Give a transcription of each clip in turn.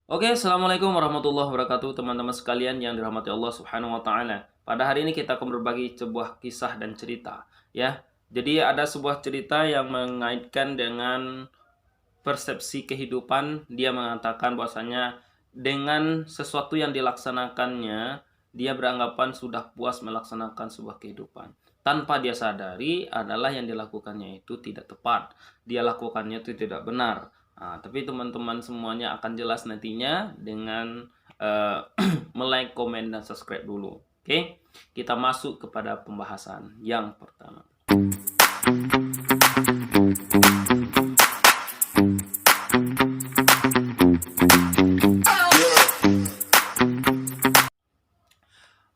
Oke, assalamualaikum warahmatullahi wabarakatuh, teman-teman sekalian yang dirahmati Allah Subhanahu wa Ta'ala. Pada hari ini kita akan berbagi sebuah kisah dan cerita, ya. Jadi, ada sebuah cerita yang mengaitkan dengan persepsi kehidupan. Dia mengatakan bahwasanya dengan sesuatu yang dilaksanakannya, dia beranggapan sudah puas melaksanakan sebuah kehidupan. Tanpa dia sadari adalah yang dilakukannya itu tidak tepat. Dia lakukannya itu tidak benar. Nah, tapi teman-teman semuanya akan jelas nantinya dengan like, komen, dan subscribe dulu. Oke, kita masuk kepada pembahasan yang pertama.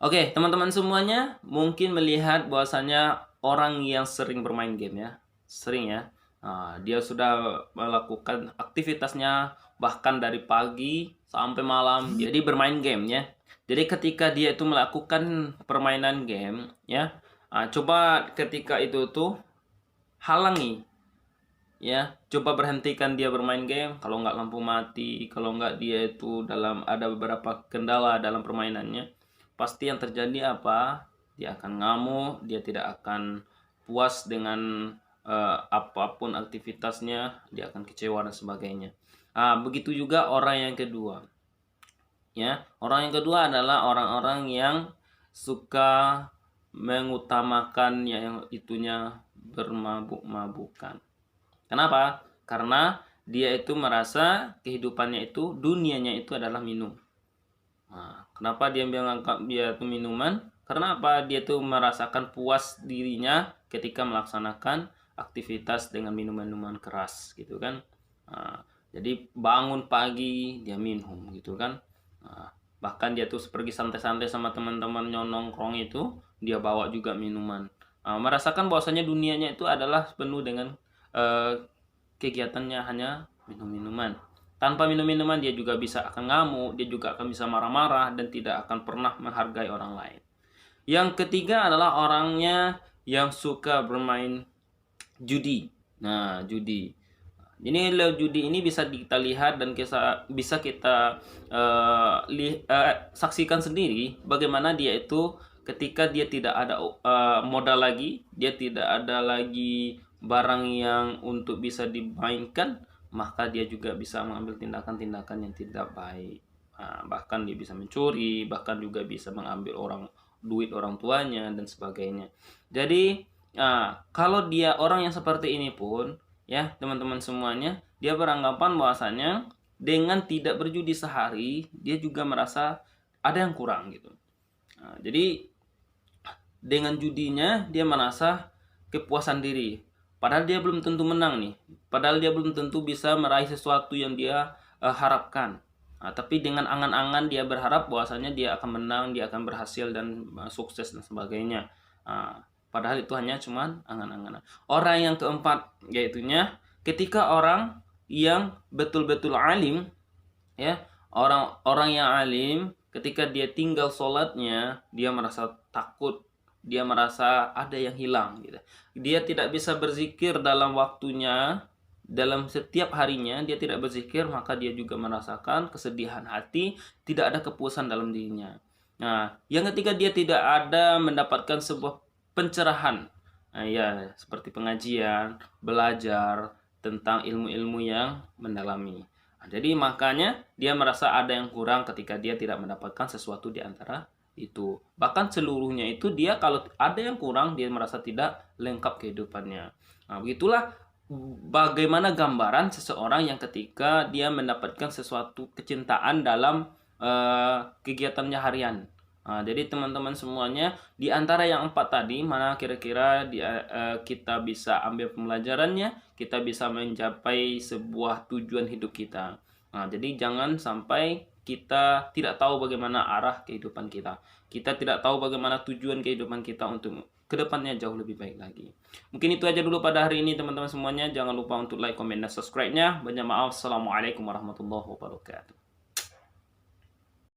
Oke, teman-teman semuanya mungkin melihat bahwasanya orang yang sering bermain game ya, sering ya. Nah, dia sudah melakukan aktivitasnya bahkan dari pagi sampai malam, jadi bermain game ya. Jadi ketika dia itu melakukan permainan game ya, coba ketika itu tuh halangi ya, coba berhentikan dia bermain game. Kalau nggak lampu mati, kalau nggak dia itu dalam ada beberapa kendala dalam permainannya, pasti yang terjadi apa? Dia akan ngamuk, dia tidak akan puas dengan apapun aktivitasnya, dia akan kecewa dan sebagainya. Begitu juga orang yang kedua. Ya, orang yang kedua adalah orang-orang yang suka mengutamakan yang itunya bermabuk-mabukan. Kenapa? Karena dia itu merasa kehidupannya itu, dunianya itu adalah minum. Nah, kenapa dia menganggap dia itu minuman? Karena apa? Dia tuh merasakan puas dirinya ketika melaksanakan aktivitas dengan minuman-minuman keras gitu kan. Nah, jadi bangun pagi dia minum gitu kan. Nah, bahkan dia tuh pergi santai-santai sama teman-teman nongkrong itu, dia bawa juga minuman. Merasakan bahwasanya dunianya itu adalah penuh dengan eh, kegiatannya hanya minum-minuman. Tanpa minum-minuman dia juga bisa akan ngamuk, dia juga akan bisa marah-marah dan tidak akan pernah menghargai orang lain. Yang ketiga adalah orangnya yang suka bermain judi. Nah, judi. Ini judi ini bisa kita lihat dan bisa kita saksikan sendiri bagaimana dia itu ketika dia tidak ada modal lagi, dia tidak ada lagi barang yang untuk bisa dimainkan, maka dia juga bisa mengambil tindakan-tindakan yang tidak baik. Bahkan dia bisa mencuri, bahkan juga bisa mengambil duit orang tuanya dan sebagainya. Jadi kalau dia orang yang seperti ini pun, ya teman-teman semuanya, dia beranggapan bahwasanya dengan tidak berjudi sehari, dia juga merasa ada yang kurang gitu. Jadi dengan judinya dia merasa kepuasan diri. Padahal dia belum tentu menang nih. Padahal dia belum tentu bisa meraih sesuatu yang dia harapkan. Tapi dengan angan-angan dia berharap bahwasanya dia akan menang, dia akan berhasil dan sukses dan sebagainya. Padahal itu hanya cuman angan-angan. Orang yang keempat yaitunya ketika orang yang betul-betul alim, ya, orang-orang yang alim ketika dia tinggal sholatnya, dia merasa takut, dia merasa ada yang hilang gitu. Dia tidak bisa berzikir dalam waktunya, dalam setiap harinya dia tidak berzikir, maka dia juga merasakan kesedihan hati, tidak ada kepuasan dalam dirinya. Nah, yang ketiga dia tidak ada mendapatkan sebuah pencerahan. Nah, ya, seperti pengajian, belajar tentang ilmu-ilmu yang mendalami. Nah, jadi makanya dia merasa ada yang kurang ketika dia tidak mendapatkan sesuatu di antara itu. Bahkan seluruhnya itu dia kalau ada yang kurang dia merasa tidak lengkap kehidupannya. Nah, begitulah bagaimana gambaran seseorang yang ketika dia mendapatkan sesuatu kecintaan dalam kegiatannya harian. Nah, jadi teman-teman semuanya di antara yang empat tadi mana kira-kira kita bisa ambil pembelajarannya, kita bisa mencapai sebuah tujuan hidup kita. Nah, jadi jangan sampai kita tidak tahu bagaimana arah kehidupan kita. Kita tidak tahu bagaimana tujuan kehidupan kita untuk kedepannya jauh lebih baik lagi. Mungkin itu aja dulu pada hari ini teman-teman semuanya. Jangan lupa untuk like, komen, dan subscribe-nya. Banyak maaf. Assalamualaikum warahmatullahi wabarakatuh.